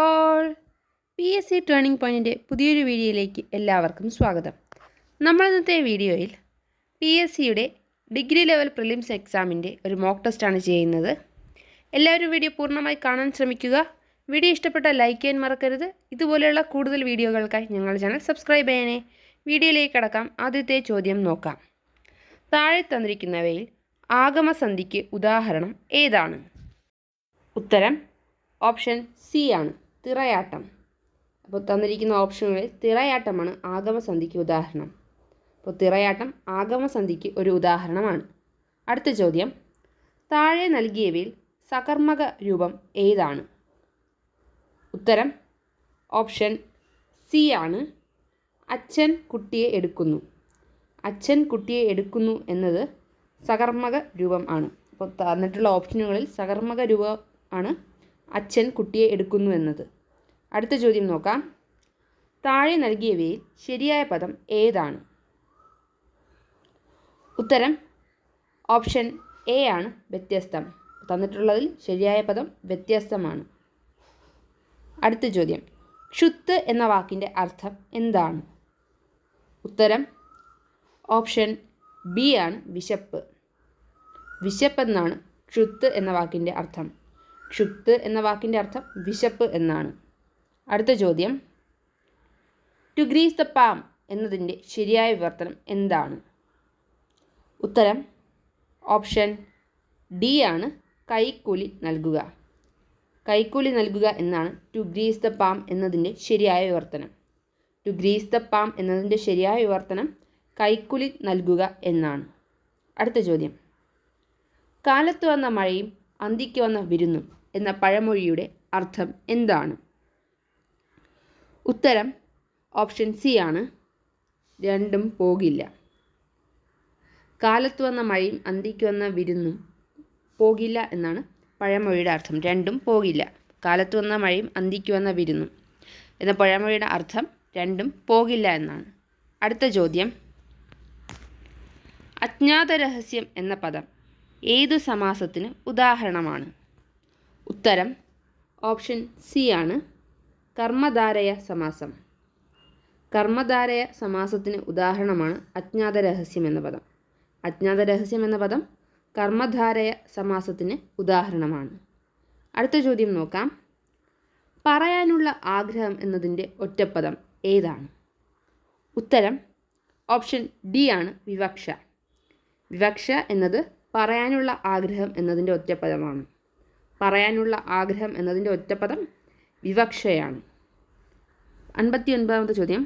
All PSC turning പോയിൻറ്റിൻ്റെ പുതിയൊരു വീഡിയോയിലേക്ക് എല്ലാവർക്കും സ്വാഗതം. നമ്മൾ ഇന്നത്തെ വീഡിയോയിൽ PSCയുടെ ഡിഗ്രി ലെവൽ പ്രിലിംസ് എക്സാമിൻ്റെ ഒരു മോക്ക് ടെസ്റ്റാണ് ചെയ്യുന്നത്. എല്ലാവരും വീഡിയോ പൂർണ്ണമായി കാണാൻ ശ്രമിക്കുക. വീഡിയോ ഇഷ്ടപ്പെട്ടാൽ ലൈക്ക് ചെയ്യാൻ മറക്കരുത്. ഇതുപോലെയുള്ള കൂടുതൽ വീഡിയോകൾക്കായി ഞങ്ങളുടെ ചാനൽ സബ്സ്ക്രൈബ് ചെയ്യണേ. വീഡിയോയിലേക്ക് കടക്കാം. ആദ്യത്തെ ചോദ്യം നോക്കാം. താഴെ തന്നിരിക്കുന്നവയിൽ ആഗമസന്ധിക്ക് ഉദാഹരണം ഏതാണ്? ഉത്തരം ഓപ്ഷൻ സി ആണ്, തിറയാട്ടം. അപ്പോൾ തന്നിരിക്കുന്ന ഓപ്ഷനുകളിൽ തിറയാട്ടമാണ് ആഗമസന്ധിക്ക് ഉദാഹരണം. അപ്പോൾ തിറയാട്ടം ആഗമസന്ധിക്ക് ഒരു ഉദാഹരണമാണ്. അടുത്ത ചോദ്യം, താഴെ നൽകിയവയിൽ സകർമ്മക രൂപം ഏതാണ്? ഉത്തരം ഓപ്ഷൻ സി ആണ്, അച്ഛൻ കുട്ടിയെ എടുക്കുന്നു. അച്ഛൻ കുട്ടിയെ എടുക്കുന്നു എന്നത് സകർമ്മക രൂപം ആണ്. അപ്പോൾ തന്നിട്ടുള്ള ഓപ്ഷനുകളിൽ സകർമ്മക രൂപം ആണ് അച്ഛൻ കുട്ടിയെ എടുക്കുന്നു എന്നത്. അടുത്ത ചോദ്യം നോക്കാം. താഴെ നൽകിയവയിൽ ശരിയായ പദം ഏതാണ്? ഉത്തരം ഓപ്ഷൻ എ ആണ്, വ്യത്യസ്തം. തന്നിട്ടുള്ളതിൽ ശരിയായ പദം വ്യത്യസ്തമാണ്. അടുത്ത ചോദ്യം, ക്ഷുത്ത് എന്ന വാക്കിൻ്റെ അർത്ഥം എന്താണ്? ഉത്തരം ഓപ്ഷൻ ബി ആണ്, വിശപ്പ്. വിശപ്പെന്നാണ് ക്ഷുത്ത് എന്ന വാക്കിൻ്റെ അർത്ഥം. ക്ഷുത്ത് എന്ന വാക്കിൻ്റെ അർത്ഥം വിശപ്പ് എന്നാണ്. അടുത്ത ചോദ്യം, ടു ഗ്രീസ് ദ പാം എന്നതിൻ്റെ ശരിയായ വിവർത്തനം എന്താണ്? ഉത്തരം ഓപ്ഷൻ ഡി ആണ്, കൈക്കൂലി നൽകുക. കൈക്കൂലി നൽകുക എന്നാണ് ടു ഗ്രീസ് ദ പാം എന്നതിൻ്റെ ശരിയായ വിവർത്തനം. ടു ഗ്രീസ് ദ പാം എന്നതിൻ്റെ ശരിയായ വിവർത്തനം കൈക്കൂലി നൽകുക എന്നാണ്. അടുത്ത ചോദ്യം, കാലത്ത് വന്ന മഴയും അന്തിക്ക് വന്ന വിരുന്നും എന്ന പഴമൊഴിയുടെ അർത്ഥം എന്താണ്? ഉത്തരം ഓപ്ഷൻ സി ആണ്, രണ്ടും പോകില്ല. കാലത്ത് വന്ന മഴയും അന്തിക്ക് വന്ന വിരുന്നും പോകില്ല എന്നാണ് പഴമൊഴിയുടെ അർത്ഥം. രണ്ടും പോകില്ല. കാലത്ത് വന്ന മഴയും അന്തിക്ക് വന്ന വിരുന്നും എന്ന പഴമൊഴിയുടെ അർത്ഥം രണ്ടും പോകില്ല എന്നാണ്. അടുത്ത ചോദ്യം, അജ്ഞാത രഹസ്യം എന്ന പദം ഏതു സമാസത്തിന് ഉദാഹരണമാണ്? ഉത്തരം ഓപ്ഷൻ സി ആണ്, കർമ്മധാരയ സമാസം. കർമ്മധാരയ സമാസത്തിന് ഉദാഹരണമാണ് അജ്ഞാത രഹസ്യം എന്ന പദം. അജ്ഞാത രഹസ്യം എന്ന പദം കർമ്മധാരയ സമാസത്തിന് ഉദാഹരണമാണ്. അടുത്ത ചോദ്യം നോക്കാം. പറയാനുള്ള ആഗ്രഹം എന്നതിൻ്റെ ഒറ്റപ്പദം ഏതാണ്? ഉത്തരം ഓപ്ഷൻ ഡി ആണ്, വിവക്ഷ. വിവക്ഷ എന്നത് പറയാനുള്ള ആഗ്രഹം എന്നതിൻ്റെ ഒറ്റപ്പദമാണ്. പറയാനുള്ള ആഗ്രഹം എന്നതിൻ്റെ ഒറ്റപ്പദം വിവക്ഷയാണ്. 59ാമത്തെ ചോദ്യം,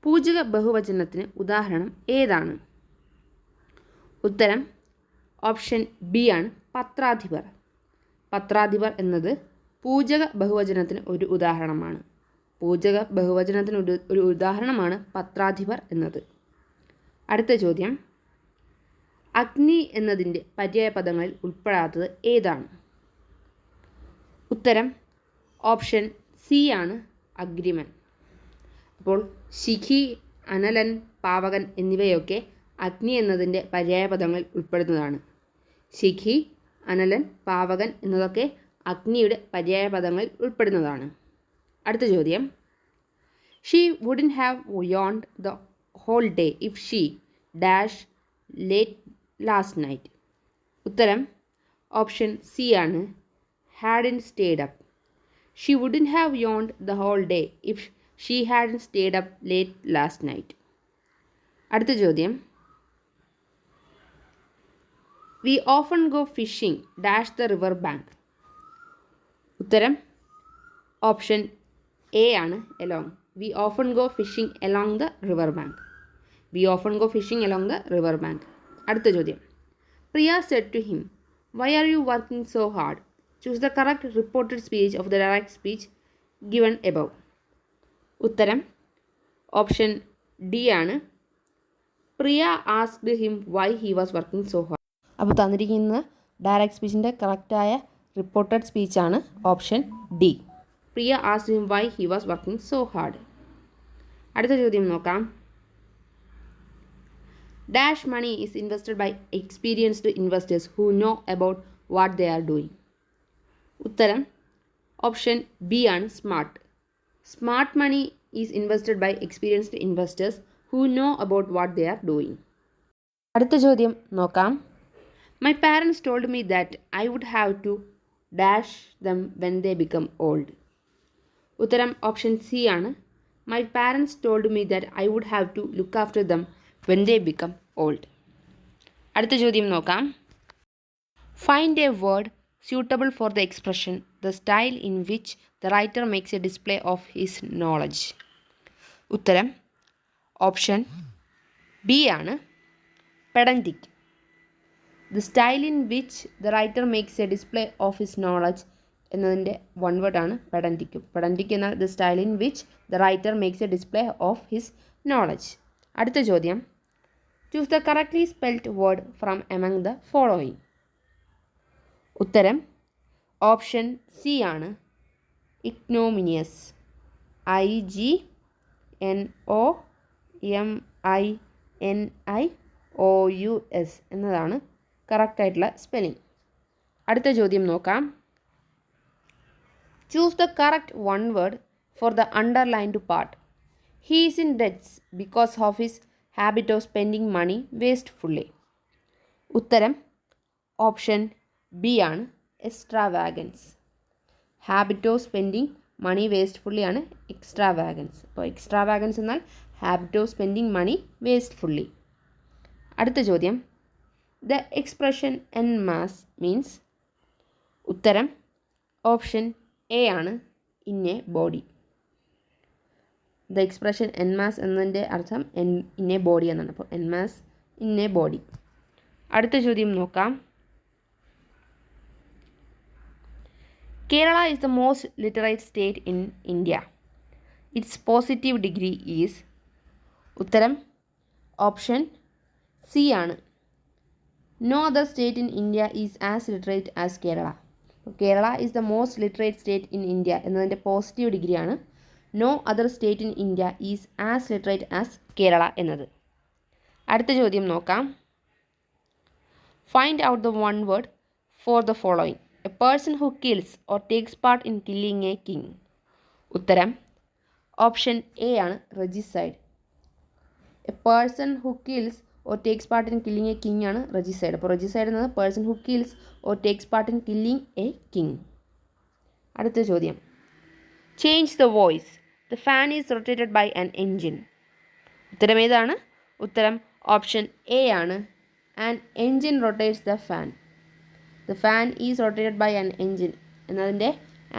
പൂജക ബഹുവചനത്തിന് ഉദാഹരണം ഏതാണ്? ഉത്തരം ഓപ്ഷൻ ബി ആണ്, പത്രാധിപർ. പത്രാധിപർ എന്നത് പൂജക ബഹുവചനത്തിന് ഒരു ഉദാഹരണമാണ്. പൂജക ബഹുവചനത്തിന് ഒരു ഉദാഹരണമാണ് പത്രാധിപർ എന്നത്. അടുത്ത ചോദ്യം, അഗ്നി എന്നതിൻ്റെ പര്യായ പദങ്ങളിൽ ഉൾപ്പെടാത്തത് ഏതാണ്? ഉത്തരം ഓപ്ഷൻ സി ആണ്, അഗ്രിമൻ. അപ്പോൾ ശിഖി, അനലൻ, പാവകൻ എന്നിവയൊക്കെ അഗ്നി എന്നതിൻ്റെ പര്യായ പദങ്ങളിൽ ഉൾപ്പെടുന്നതാണ്. ശിഖി, അനലൻ, പാവകൻ എന്നതൊക്കെ അഗ്നിയുടെ പര്യായ പദങ്ങളിൽ ഉൾപ്പെടുന്നതാണ്. അടുത്ത ചോദ്യം, she wouldn't have yawned the whole day if she dash late last night. ഉത്തരം ഓപ്ഷൻ സി ആണ്, hadn't stayed up. She wouldn't have yawned the whole day if she hadn't stayed up late last night. അടുത്ത ചോദ്യം, we often go fishing dash the river bank. ഉത്തരം option A ആണ്, along. We often go fishing along the river bank. We often go fishing along the river bank. അടുത്ത ചോദ്യം, Priya said to him, why are you working so hard? Choose the correct reported speech of the direct speech given above. ഉത്തരം option D ആണ്, Priya asked him why he was working so hard. അപ്പോൾ തന്നിരിക്കുന്ന direct സ്പീച്ചിൻ്റെ കറക്റ്റായ reported സ്പീച്ചാണ് option D. Priya asked him why he was working so hard. അടുത്ത ചോദ്യം നോക്കാം. Dash money is invested by experienced investors who know about what they are doing. ഉത്തരം option B ആണ് smart. Smart money is invested by experienced investors who know about what they are doing. അടുത്ത ചോദ്യം നോക്കാം. My parents told me that I would have to dash them when they become old. ഉത്തരം option C ആണ്. My parents told me that I would have to look after them when they become old. അടുത്ത ചോദ്യം നോക്കാം. Find a word suitable for the expression the style in which the writer makes a display of his knowledge. ഉത്തരം option B ആണ്. പെഡന്റിക്. The style in which the writer makes a display of his knowledge എന്നതിൻ്റെ one വേർഡാണ് പെഡന്റിക്. പെഡന്റിക് എന്നാൽ the style in which the writer makes a display of his knowledge. അടുത്ത ചോദ്യം. Choose the correctly spelt word from among the following. ഉത്തരം option C ആണ്. Ignominious. IGNOMINIOUS എന്നതാണ് കറക്റ്റായിട്ടുള്ള spelling. അടുത്ത ചോദ്യം നോക്കാം. Choose the correct one word for the underlined part. He is in debts because of his habit of spending money wastefully. ഉത്തരം option B ആണ്. Extravagance. Habit of spending money wastefully ആണ് extravagance. അപ്പോൾ extravagance എന്നാൽ habit of spending money wastefully. അടുത്ത ചോദ്യം. The expression en masse means. ഉത്തരം option A ആണ്. In a body. The expression en mass എന്നതിൻ്റെ അർത്ഥം ഇൻ എ ബോഡി എന്നാണ്. അപ്പോൾ N mass in a body. അടുത്ത ചോദ്യം നോക്കാം. Kerala is the most literate state in India. Its positive degree is. ഉത്തരം ഓപ്ഷൻ സി ആണ്. No other state in India is as literate as Kerala. Kerala is the most literate state in India എന്നതിൻ്റെ positive ഡിഗ്രിയാണ് no other state in India is as literate as Kerala എന്നത്. അടുത്ത ചോദ്യം നോക്കാം. Find out the one word for the following. A person who kills or takes part in killing a king. ഉത്തരം option A ആണ്. Regicide. A person who kills or takes part in killing a king ആണ് regicide. അപ്പോൾ regicide എന്നത് person who kills or takes part in killing a king. അടുത്ത ചോദ്യം. Change the voice. The fan is rotated by an engine. ഉത്തരം ഏതാണ്? ഉത്തരം option A ആണ്. An engine rotates the fan. The fan is rotated by an engine എന്നതിൻ്റെ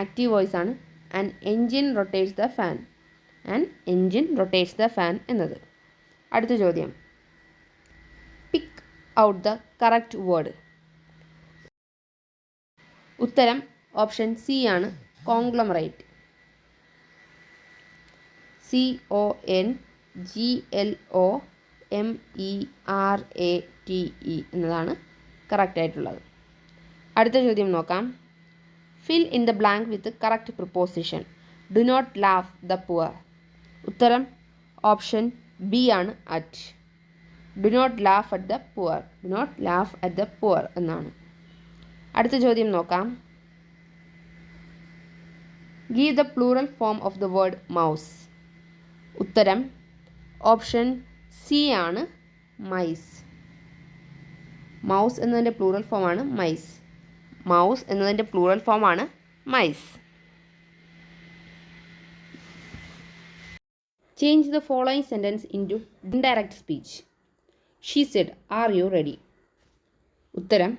active voice ആണ് an engine rotates the fan. An engine rotates the fan എന്നത്. അടുത്ത ചോദ്യം. Pick out the correct word. ഉത്തരം option C ആണ്. Conglomerate. CONGLOMERATE എന്നതാണ് കറക്റ്റായിട്ടുള്ളത്. അടുത്ത ചോദ്യം നോക്കാം. Fill in the blank with correct preposition. Do not laugh the poor. ഉത്തരം ഓപ്ഷൻ ബി ആണ്. At. Do not laugh at the poor. Do not laugh at the poor എന്നാണ്. അടുത്ത ചോദ്യം നോക്കാം. Give the plural form of the word mouse. ഉത്തരം option C ആണ്. Mice. Mouse എന്നതിൻ്റെ plural ഫോമാണ് മൈസ്. മൗസ് എന്നതിൻ്റെ പ്ലൂറൽ ഫോമാണ് mice. Change the following sentence into indirect speech. She said are you ready. ഉത്തരം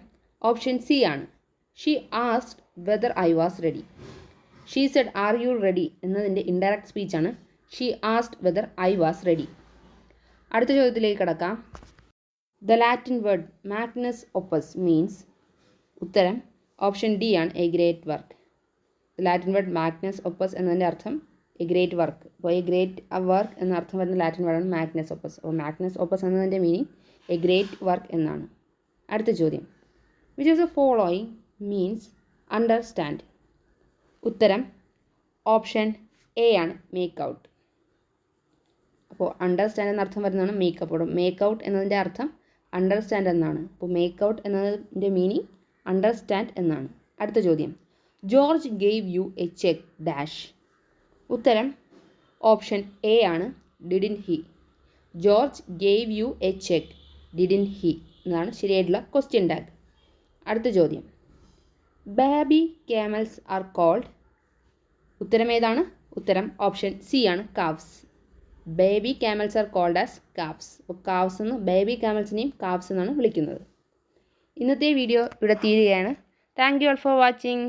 ഓപ്ഷൻ സി ആണ്. She asked whether I was ready. She said are you ready എന്നതിൻ്റെ indirect സ്പീച്ചാണ് she asked whether I was ready. അടുത്ത ചോദ്യത്തിലേക്ക് കടക്കാം. The Latin word magnus opus means. ഉത്തരം option D ആണ്. A great work. The Latin word magnus opus എന്നതിൻ്റെ അർത്ഥം A great work. അപ്പോൾ എ ഗ്രേറ്റ് വർക്ക് എന്ന അർത്ഥം വരുന്ന ലാറ്റിൻ വേർഡാണ് മാഗ്നസ് ഒപ്പസ്. അപ്പോൾ മാഗ്നസ് ഒപ്പസ് എന്നതിൻ്റെ മീനിങ് എ ഗ്രേറ്റ് വർക്ക് എന്നാണ്. അടുത്ത ചോദ്യം. Which of the following means understand. ഉത്തരം ഓപ്ഷൻ എ ആണ്. Make out. അപ്പോൾ അണ്ടർസ്റ്റാൻഡ് എന്ന അർത്ഥം വരുന്നതാണ് മേക്കപ്പ്. അപ്പോൾ മേക്ക് ഔട്ട് എന്നതിൻ്റെ അർത്ഥം അണ്ടർസ്റ്റാൻഡ് എന്നാണ്. അപ്പോൾ മേക്ക് ഔട്ട് എന്നതിൻ്റെ മീനിങ് അണ്ടർസ്റ്റാൻഡ് എന്നാണ്. അടുത്ത ചോദ്യം. George gave you a cheque dash. ഉത്തരം ഓപ്ഷൻ എ ആണ്, didn't he. George gave you a cheque, didn't he എന്നതാണ് ശരിയായിട്ടുള്ള ക്വസ്റ്റ്യൻ ടാഗ്. അടുത്ത ചോദ്യം, ബേബി ക്യാമൽസ് ആർ കോൾഡ്. ഉത്തരം ഏതാണ്? ഉത്തരം ഓപ്ഷൻ സി ആണ്, calves. Baby camels are called as calves. അപ്പോൾ കാവ്സ് എന്ന് ബേബി ക്യാമൽസിനെയും കാവ്സ് എന്നാണ് വിളിക്കുന്നത്. ഇന്നത്തെ വീഡിയോ ഇവിടെ തീരുകയാണ്. Thank you all for watching.